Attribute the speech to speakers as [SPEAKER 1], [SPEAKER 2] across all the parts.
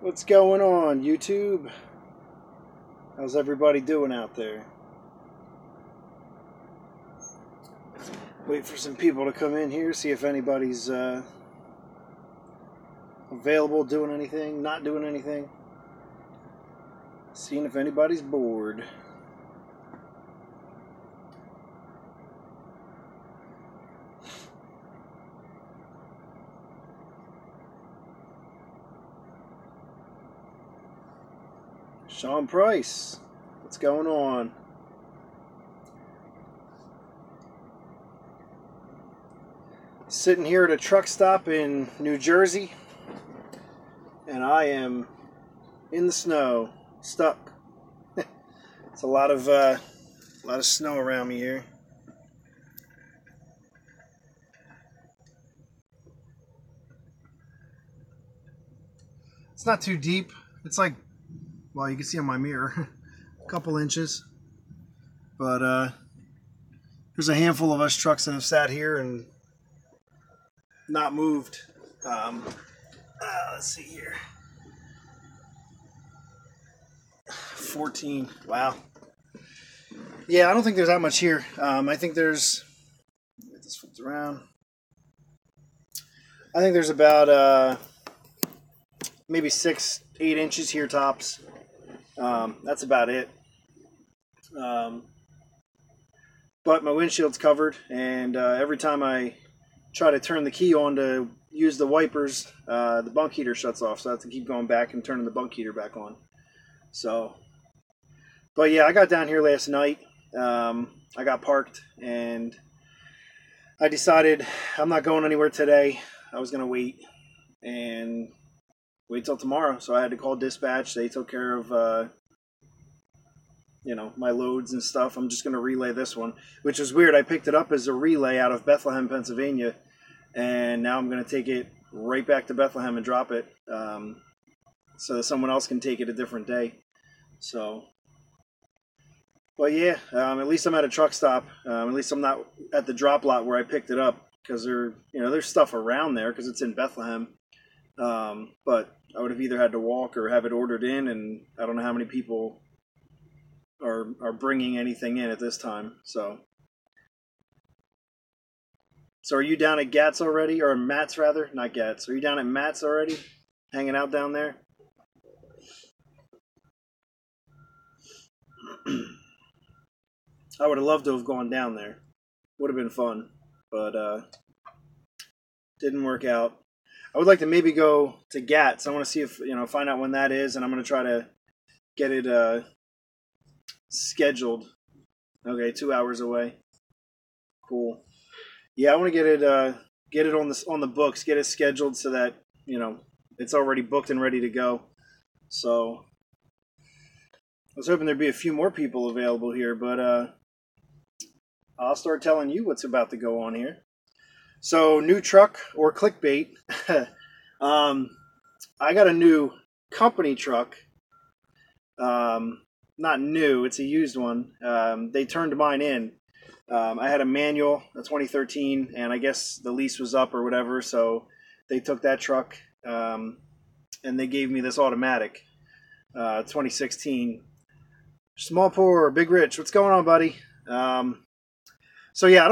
[SPEAKER 1] What's going on, YouTube? How's everybody doing out there? Wait for some people to come in here, see if anybody's available, doing anything, not doing anything. Seeing if anybody's bored. Sean Price, what's going on? Sitting here at a truck stop in New Jersey, and I am in the snow, stuck. It's a lot of snow around me here. It's not too deep. It's like, well, you can see on my mirror, a couple inches. But there's a handful of us trucks that have sat here and not moved. Let's see here. 14. Wow. Yeah, I don't think there's that much here. I think there's... Get this flipped around. I think there's about maybe 6-8 inches here tops. That's about it. But my windshield's covered, and every time I try to turn the key on to use the wipers, the bunk heater shuts off, so I have to keep going back and turning the bunk heater back on. So, but yeah, I got down here last night. I got parked, and I decided I'm not going anywhere today. I was going to wait till tomorrow, so I had to call dispatch. They took care of my loads and stuff. I'm just going to relay this one, which is weird. I picked it up as a relay out of Bethlehem, Pennsylvania, and now I'm going to take it right back to Bethlehem and drop it so that someone else can take it a different day. So, but yeah, at least I'm at a truck stop. At least I'm not at the drop lot where I picked it up, because there's stuff around there because it's in Bethlehem. But I would have either had to walk or have it ordered in, and I don't know how many people are bringing anything in at this time. So are you down at Gats already, or Matt's rather? Not Gats. Are you down at Matt's already, hanging out down there? I would have loved to have gone down there. Would have been fun, but didn't work out. I would like to maybe go to Gats. I want to see if, find out when that is, and I'm going to try to get it scheduled. Okay, 2 hours away. Cool. Yeah, I want to get it on the books, get it scheduled so that, it's already booked and ready to go. So I was hoping there'd be a few more people available here, but I'll start telling you what's about to go on here. So, new truck or clickbait. I got a new company truck. Not new, it's a used one. They turned mine in. I had a manual, a 2013, and I guess the lease was up or whatever, so they took that truck and they gave me this automatic, 2016. Small Poor, Big Rich, what's going on, buddy? So yeah,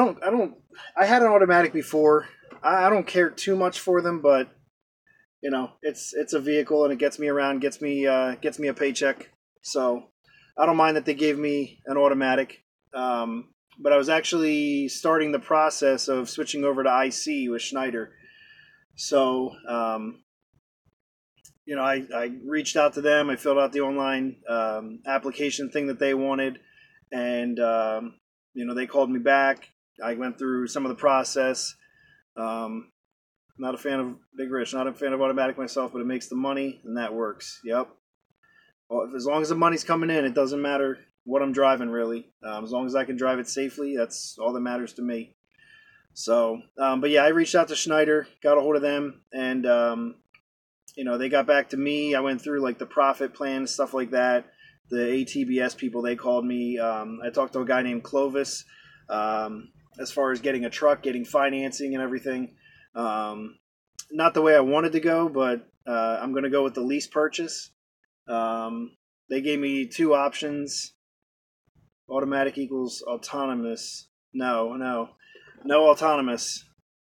[SPEAKER 1] I had an automatic before. I don't care too much for them, but it's a vehicle and it gets me around, gets me a paycheck. So I don't mind that they gave me an automatic. But I was actually starting the process of switching over to IC with Schneider. So I reached out to them. I filled out the online application thing that they wanted, and they called me back. I went through some of the process. Not a fan of Big Rich, not a fan of automatic myself, but it makes the money, and that works. Yep. Well, as long as the money's coming in, it doesn't matter what I'm driving, really. As long as I can drive it safely, that's all that matters to me. So, but yeah, I reached out to Schneider, got a hold of them, and they got back to me. I went through like the profit plan, stuff like that. The ATBS people, they called me. I talked to a guy named Clovis as far as getting a truck, getting financing and everything. not the way I wanted to go, but I'm going to go with the lease purchase. They gave me two options. Automatic equals autonomous. No autonomous.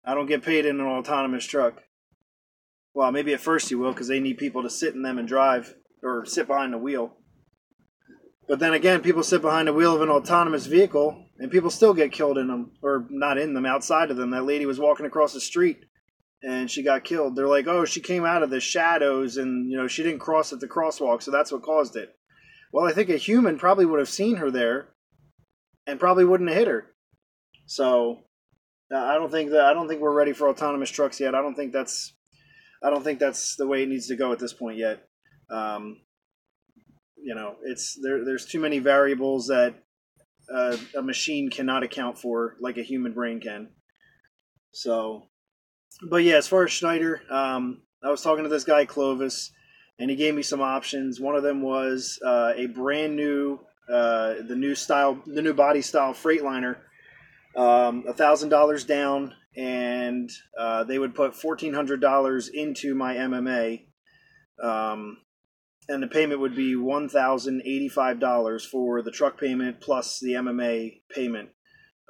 [SPEAKER 1] I don't get paid in an autonomous truck. Well, maybe at first you will, because they need people to sit in them and drive, or sit behind the wheel. But then again, people sit behind the wheel of an autonomous vehicle, and people still get killed in them, or not in them, outside of them. That lady was walking across the street, and she got killed. They're like, oh, she came out of the shadows, and she didn't cross at the crosswalk, so that's what caused it. Well, I think a human probably would have seen her there, and probably wouldn't have hit her. So I don't think we're ready for autonomous trucks yet. I don't think that's the way it needs to go at this point yet. There's too many variables that a machine cannot account for like a human brain can. So, but yeah, as far as Schneider, I was talking to this guy Clovis, and he gave me some options. One of them was a brand new, the new body style Freightliner, $1,000 down, and they would put $1,400 into my MMA, and the payment would be $1,085 for the truck payment plus the MMA payment,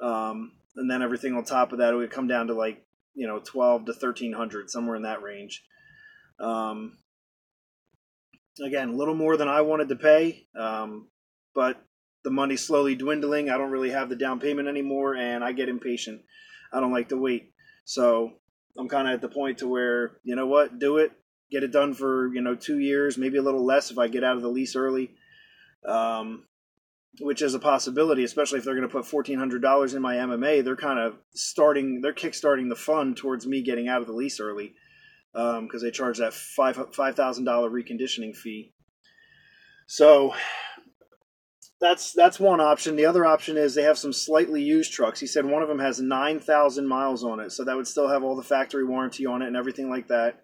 [SPEAKER 1] and then everything on top of that, it would come down to like $1,200 to $1,300, somewhere in that range. Again, a little more than I wanted to pay, but the money's slowly dwindling. I don't really have the down payment anymore, and I get impatient. I don't like to wait. So I'm kind of at the point to where, you know what, do it. Get it done for, 2 years, maybe a little less if I get out of the lease early, which is a possibility, especially if they're going to put $1,400 in my MMA. They're kind of kickstarting the fund towards me getting out of the lease early, because they charge that $5,000 reconditioning fee. So that's one option. The other option is they have some slightly used trucks. He said one of them has 9,000 miles on it, so that would still have all the factory warranty on it and everything like that.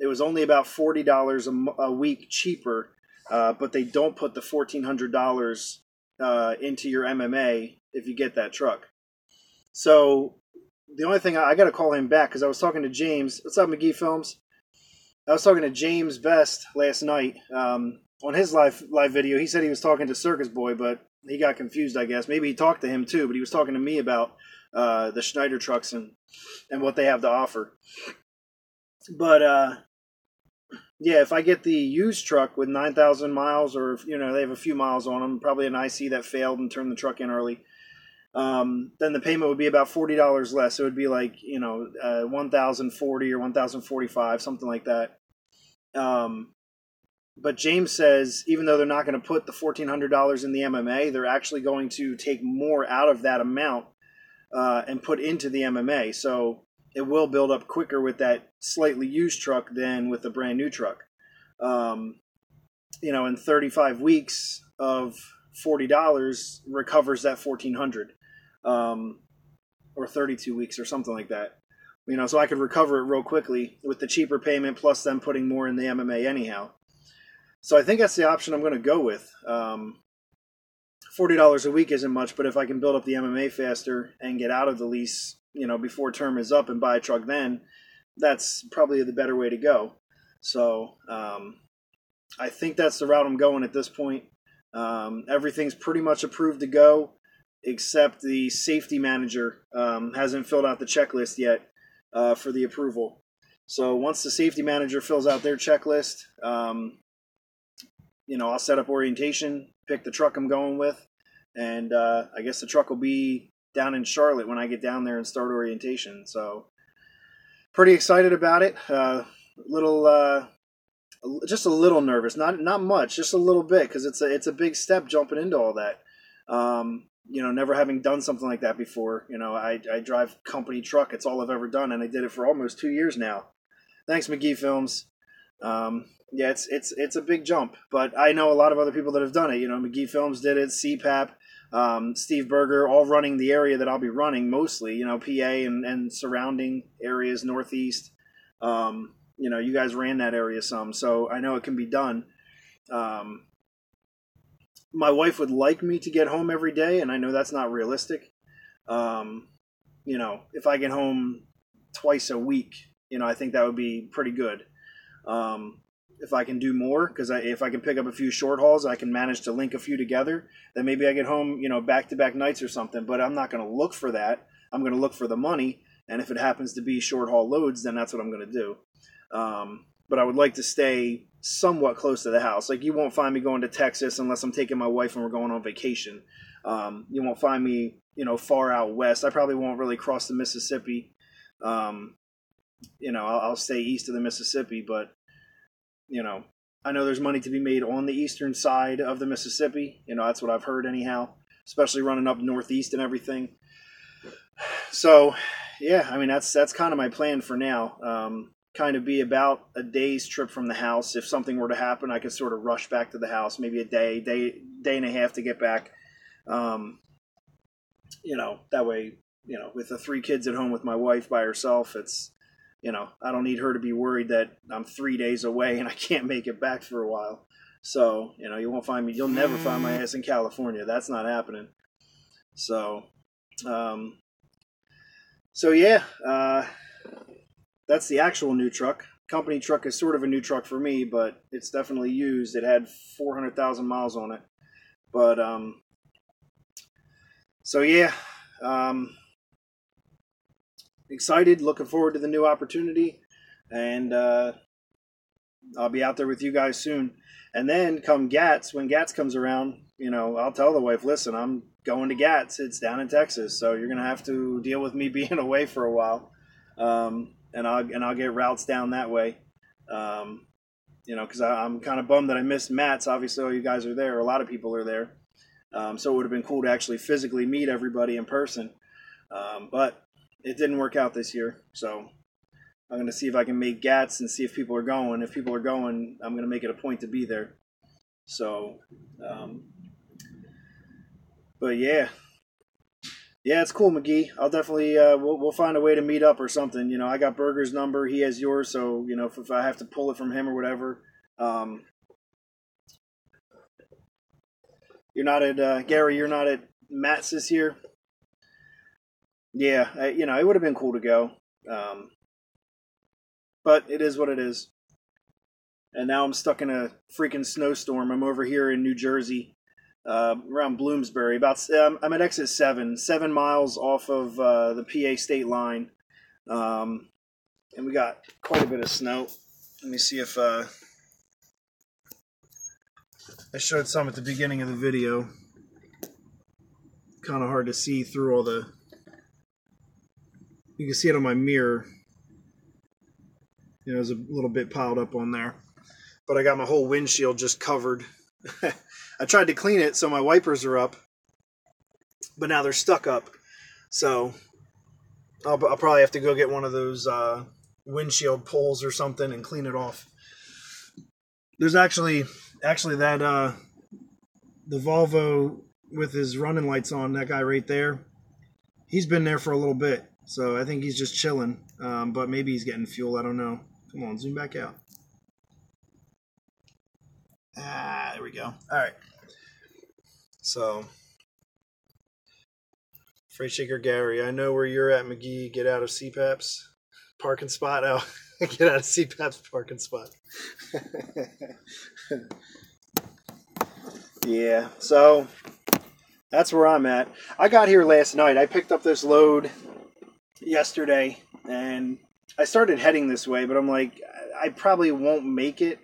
[SPEAKER 1] It was only about $40 a week cheaper, but they don't put the $1,400 into your MMA if you get that truck. So the only thing I got to call him back, because I was talking to James. What's up, McGee Films? I was talking to James Best last night on his live video. He said he was talking to Circus Boy, but he got confused, I guess. Maybe he talked to him too, but he was talking to me about the Schneider trucks and what they have to offer. But yeah, if I get the used truck with 9,000 miles, or they have a few miles on them, probably an IC that failed and turned the truck in early, then the payment would be about $40 less. It would be like $1,040 or $1,045, something like that. But James says even though they're not going to put the $1,400 in the MMA, they're actually going to take more out of that amount and put into the MMA. So it will build up quicker with that slightly used truck than with the brand new truck. In 35 weeks of $40 recovers that $1,400, or 32 weeks or something like that. So I could recover it real quickly with the cheaper payment plus them putting more in the MMA anyhow. So I think that's the option I'm going to go with. $40 a week isn't much, but if I can build up the MMA faster and get out of the lease, before term is up and buy a truck then, that's probably the better way to go. So I think that's the route I'm going at this point. Everything's pretty much approved to go, except the safety manager hasn't filled out the checklist yet for the approval. So once the safety manager fills out their checklist, I'll set up orientation, pick the truck I'm going with, and I guess the truck will be down in Charlotte when I get down there and start orientation. So pretty excited about it. Just a little nervous, not much, just a little bit, because it's a big step jumping into all that. Never having done something like that before. I drive company truck. It's all I've ever done, and I did it for almost 2 years now. Thanks, McGee Films. Yeah, it's a big jump, but I know a lot of other people that have done it. McGee Films did it, CPAP, Steve Berger, all running the area that I'll be running mostly, PA and surrounding areas, Northeast. You guys ran that area some, so I know it can be done. My wife would like me to get home every day, and I know that's not realistic. If I get home twice a week, I think that would be pretty good. If I can do more, because if I can pick up a few short hauls, I can manage to link a few together, then maybe I get home, back-to-back nights or something. But I'm not going to look for that. I'm going to look for the money, and if it happens to be short haul loads, then that's what I'm going to do. But I would like to stay somewhat close to the house. Like, you won't find me going to Texas unless I'm taking my wife and we're going on vacation. You won't find me, far out west. I probably won't really cross the Mississippi. I'll stay east of the Mississippi, but I know there's money to be made on the eastern side of the Mississippi. That's what I've heard anyhow, especially running up northeast and everything. So, yeah, I mean, that's kind of my plan for now. Kind of be about a day's trip from the house. If something were to happen, I could sort of rush back to the house, maybe a day and a half to get back. That way, with the 3 kids at home with my wife by herself, it's, I don't need her to be worried that I'm 3 days away and I can't make it back for a while. So, you'll never find my ass in California. That's not happening. So, yeah, that's the actual new truck. Company truck is sort of a new truck for me, but it's definitely used. It had 400,000 miles on it. But, so yeah, excited, looking forward to the new opportunity, and I'll be out there with you guys soon. And then come GATS, when GATS comes around, I'll tell the wife, listen, I'm going to GATS. It's down in Texas, so you're gonna have to deal with me being away for a while, and I'll get routes down that way, because I'm kind of bummed that I missed Matt's. Obviously, all you guys are there. A lot of people are there, so it would have been cool to actually physically meet everybody in person, but it didn't work out this year, so I'm going to see if I can make GATS and see if people are going. If people are going, I'm going to make it a point to be there. So, but yeah, it's cool, McGee. I'll definitely, we'll find a way to meet up or something. I got Berger's number, he has yours, so, if I have to pull it from him or whatever. You're not at, Gary, you're not at Matt's this year? Yeah, it would have been cool to go. But it is what it is. And now I'm stuck in a freaking snowstorm. I'm over here in New Jersey, around Bloomsbury. I'm at exit 7 miles off of the PA state line. And we got quite a bit of snow. Let me see if I showed some at the beginning of the video. Kind of hard to see through all the... You can see it on my mirror. There's a little bit piled up on there. But I got my whole windshield just covered. I tried to clean it so my wipers are up, but now they're stuck up. So I'll probably have to go get one of those windshield pulls or something and clean it off. There's actually that the Volvo with his running lights on, that guy right there, he's been there for a little bit. So I think he's just chilling, but maybe he's getting fuel. I don't know. Come on, zoom back out. There we go. All right. So, Freight Shaker Gary, I know where you're at, McGee. Get out of CPAP's parking spot. Oh, get out of CPAP's parking spot. Yeah, so that's where I'm at. I got here last night. I picked up this load yesterday, and I started heading this way, but I'm like, I probably won't make it.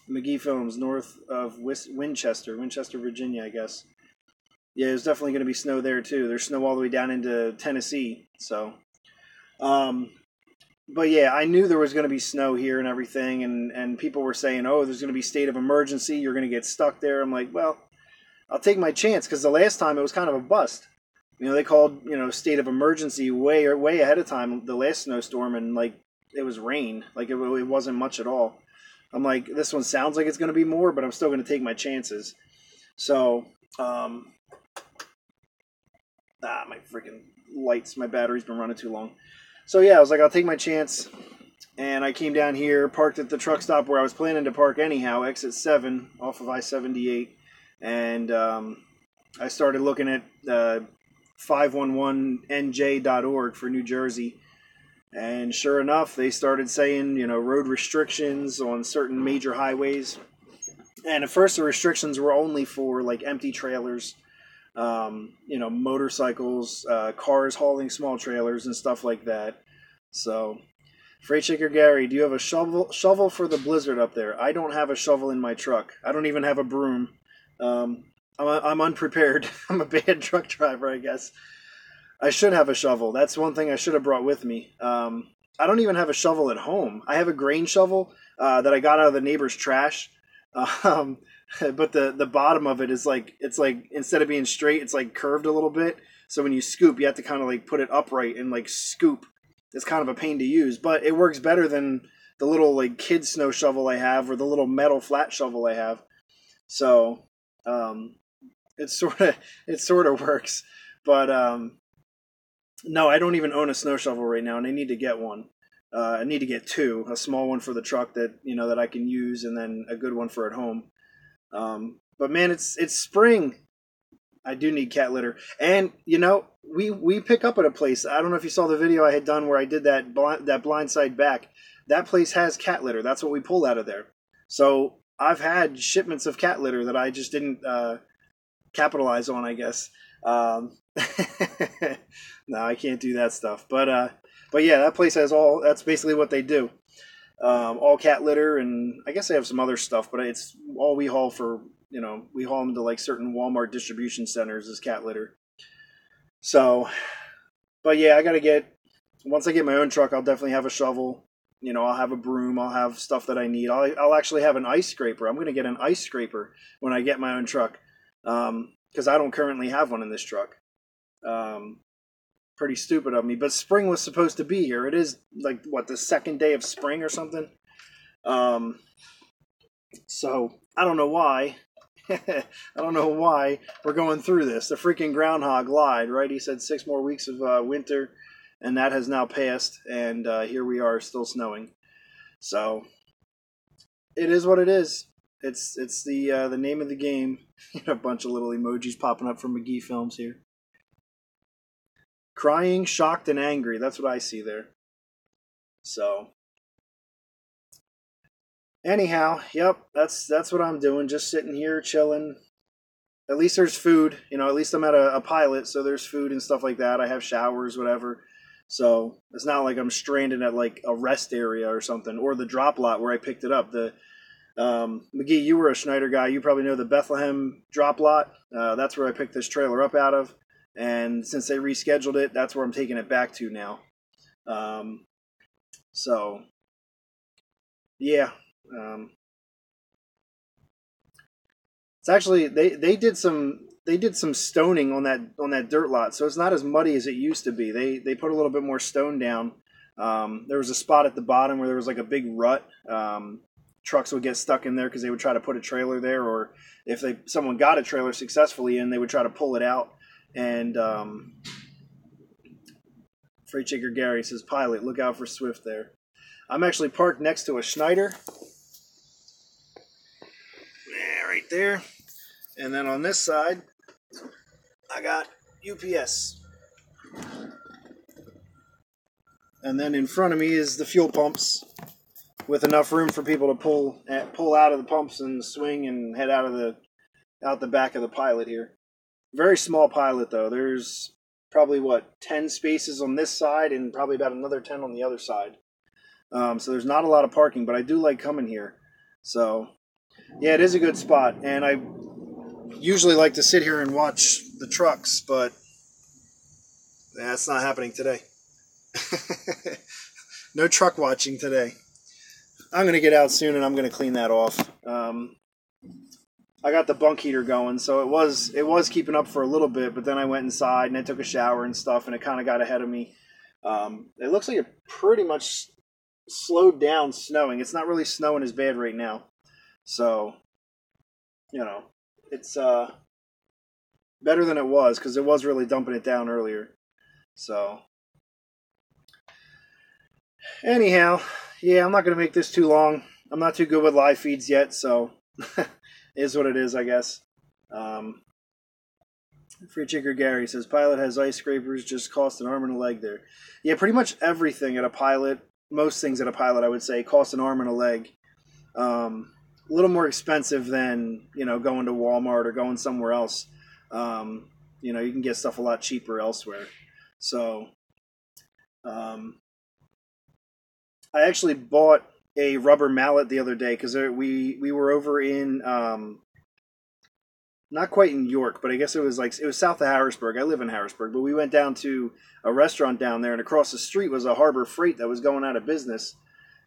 [SPEAKER 1] McGee Films, north of Winchester, Virginia, I guess. Yeah, there's definitely going to be snow there too. There's snow all the way down into Tennessee. So, but yeah, I knew there was going to be snow here and everything, and people were saying, oh, there's going to be state of emergency. You're going to get stuck there. I'm like, well, I'll take my chance, because the last time it was kind of a bust. They called, state of emergency way ahead of time, the last snowstorm, and like it was rain. Like it wasn't much at all. I'm like, this one sounds like it's going to be more, but I'm still going to take my chances. So, my freaking lights, my battery's been running too long. So yeah, I was like, I'll take my chance. And I came down here, parked at the truck stop where I was planning to park anyhow, exit 7 off of I-78. And I started looking at 511nj.org for New Jersey. And sure enough, they started saying, road restrictions on certain major highways. And at first, the restrictions were only for like empty trailers, motorcycles, cars hauling small trailers and stuff like that. So, Freight Shaker Gary, do you have a shovel for the blizzard up there? I don't have a shovel in my truck. I don't even have a broom. I'm unprepared. I'm a bad truck driver, I guess. I should have a shovel. That's one thing I should have brought with me. I don't even have a shovel at home. I have a grain shovel that I got out of the neighbor's trash. But the bottom of it is it's like instead of being straight, it's like curved a little bit. So when you scoop, you have to kind of like put it upright and like scoop. It's kind of a pain to use, but it works better than the little like kid snow shovel I have or the little metal flat shovel I have. So it sort of works. But no, I don't even own a snow shovel right now, and I need to get one. I need to get two, a small one for the truck that that I can use, and then a good one for at home. But man, it's spring. I do need cat litter, and we pick up at a place. I don't know if you saw the video I had done where I did that blind side back. That place has cat litter. That's what we pull out of there. So I've had shipments of cat litter that I just didn't capitalize on, I guess. No, I can't do that stuff. But yeah, that place has that's basically what they do. All cat litter, and I guess they have some other stuff, but it's all we haul for, we haul them to like certain Walmart distribution centers as cat litter. So, but yeah, once I get my own truck, I'll definitely have a shovel. I'll have a broom. I'll have stuff that I need. I'll actually have an ice scraper. I'm going to get an ice scraper when I get my own truck. Because I don't currently have one in this truck. Pretty stupid of me, but spring was supposed to be here. It is like the second day of spring or something. So I don't know why. I don't know why we're going through this. The freaking groundhog lied, right? He said 6 more weeks of winter, and that has now passed, and here we are, still snowing. So it is what it is. It's the name of the game. A bunch of little emojis popping up from McGee Films here. Crying, shocked, and angry. That's what I see there. So, anyhow, yep, that's what I'm doing. Just sitting here, chilling. At least there's food. At least I'm at a pilot, so there's food and stuff like that. I have showers, whatever. So, it's not like I'm stranded at like a rest area or something. Or the drop lot where I picked it up. McGee, you were a Schneider guy. You probably know the Bethlehem drop lot. That's where I picked this trailer up out of. And since they rescheduled it, that's where I'm taking it back to now. So, yeah. It's actually they did some stoning on that dirt lot, so it's not as muddy as it used to be. They put a little bit more stone down. There was a spot at the bottom where there was like a big rut. Trucks would get stuck in there because they would try to put a trailer there, or if someone got a trailer successfully in, they would try to pull it out. And Freight Shaker Gary says, "Pilot, look out for Swift there." I'm actually parked next to a Schneider. Yeah, right there. And then on this side, I got UPS. And then in front of me is the fuel pumps, with enough room for people to pull out of the pumps and swing and head out the back of the Pilot here. Very small Pilot though. There's probably 10 spaces on this side and probably about another 10 on the other side. So there's not a lot of parking, but I do like coming here. So yeah, it is a good spot, and I usually like to sit here and watch the trucks, but that's not happening today. No truck watching today. I'm going to get out soon and I'm going to clean that off. I got the bunk heater going, so it was keeping up for a little bit, but then I went inside and I took a shower and stuff, and it kind of got ahead of me. It looks like it pretty much slowed down snowing. It's not really snowing as bad right now. So, it's better than it was, because it was really dumping it down earlier. So, anyhow, yeah, I'm not going to make this too long. I'm not too good with live feeds yet, so is what it is, I guess. Free Chicker Gary says Pilot has ice scrapers, just cost an arm and a leg there. Yeah, pretty much everything at a Pilot, most things at a Pilot, I would say, cost an arm and a leg. A little more expensive than, you know, going to Walmart or going somewhere else. You know, you can get stuff a lot cheaper elsewhere. So, I actually bought a rubber mallet the other day because we were over in not quite in York, but I guess it was south of Harrisburg. I live in Harrisburg, but we went down to a restaurant down there, and across the street was a Harbor Freight that was going out of business.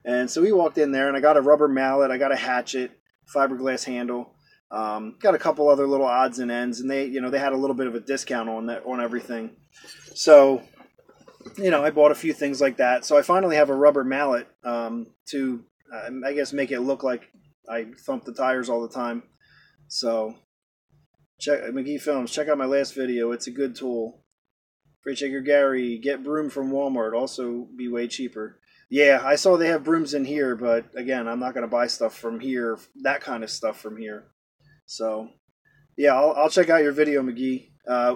[SPEAKER 1] And so we walked in there, and I got a rubber mallet, I got a hatchet, fiberglass handle, got a couple other little odds and ends, and they had a little bit of a discount on everything. So, you know, I bought a few things like that. So I finally have a rubber mallet to, I guess, make it look like I thump the tires all the time. So. Check McGee Films. Check out my last video. It's a good tool. Free Shaker Gary. Get broom from Walmart. Also be way cheaper. Yeah, I saw they have brooms in here, but again, I'm not going to buy stuff from here. That kind of stuff from here. So, yeah, I'll check out your video, McGee.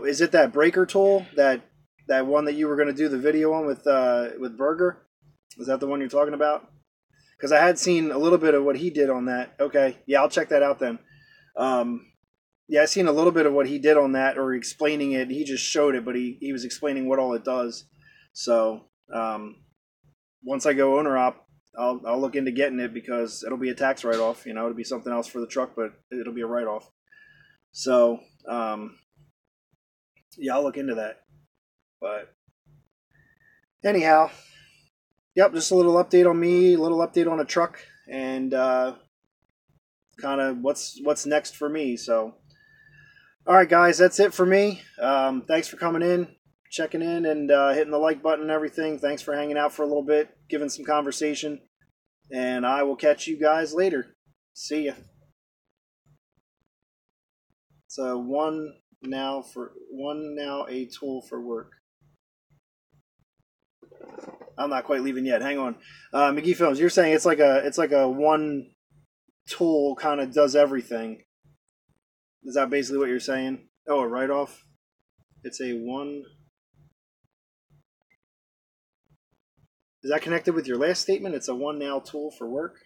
[SPEAKER 1] Is it that breaker tool? That one that you were going to do the video on with Burger? Is that the one you're talking about? Because I had seen a little bit of what he did on that. Okay, yeah, I'll check that out then. Yeah, I seen a little bit of what he did on that, or explaining it. He just showed it, but he was explaining what all it does. So once I go owner op, I'll look into getting it because it'll be a tax write off. You know, it'll be something else for the truck, but it'll be a write off. So yeah, I'll look into that. But anyhow, yep, just a little update on me, a little update on a truck, and kind of what's next for me. So. All right, guys, that's it for me. Thanks for coming in, checking in, and hitting the like button and everything. Thanks for hanging out for a little bit, giving some conversation. And I will catch you guys later. See ya. So one now a tool for work. I'm not quite leaving yet. Hang on. McGee Films, you're saying it's like a one tool kind of does everything. Is that basically what you're saying? Oh, a write-off? It's a one... Is that connected with your last statement? It's a one now tool for work?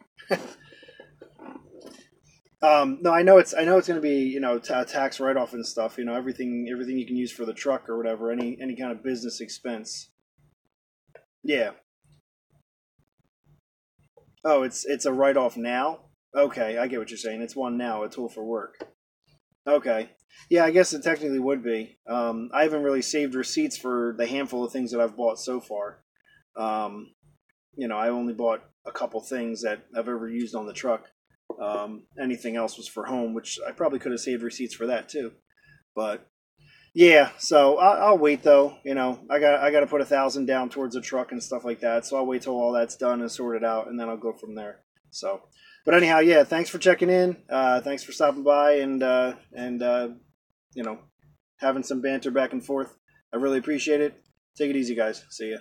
[SPEAKER 1] No, I know it's going to be, you know, tax write-off and stuff. You know, everything you can use for the truck or whatever, any kind of business expense. Yeah. Oh, it's a write-off now? Okay, I get what you're saying. It's one now, a tool for work. Okay. Yeah, I guess it technically would be. I haven't really saved receipts for the handful of things that I've bought so far. You know, I only bought a couple things that I've ever used on the truck. Anything else was for home, which I probably could have saved receipts for that too. But yeah, so I'll wait though. You know, I got to put 1,000 down towards a truck and stuff like that. So I'll wait till all that's done and sorted out, and then I'll go from there. So. But anyhow, yeah, thanks for checking in. Thanks for stopping by and you know, having some banter back and forth. I really appreciate it. Take it easy, guys. See ya.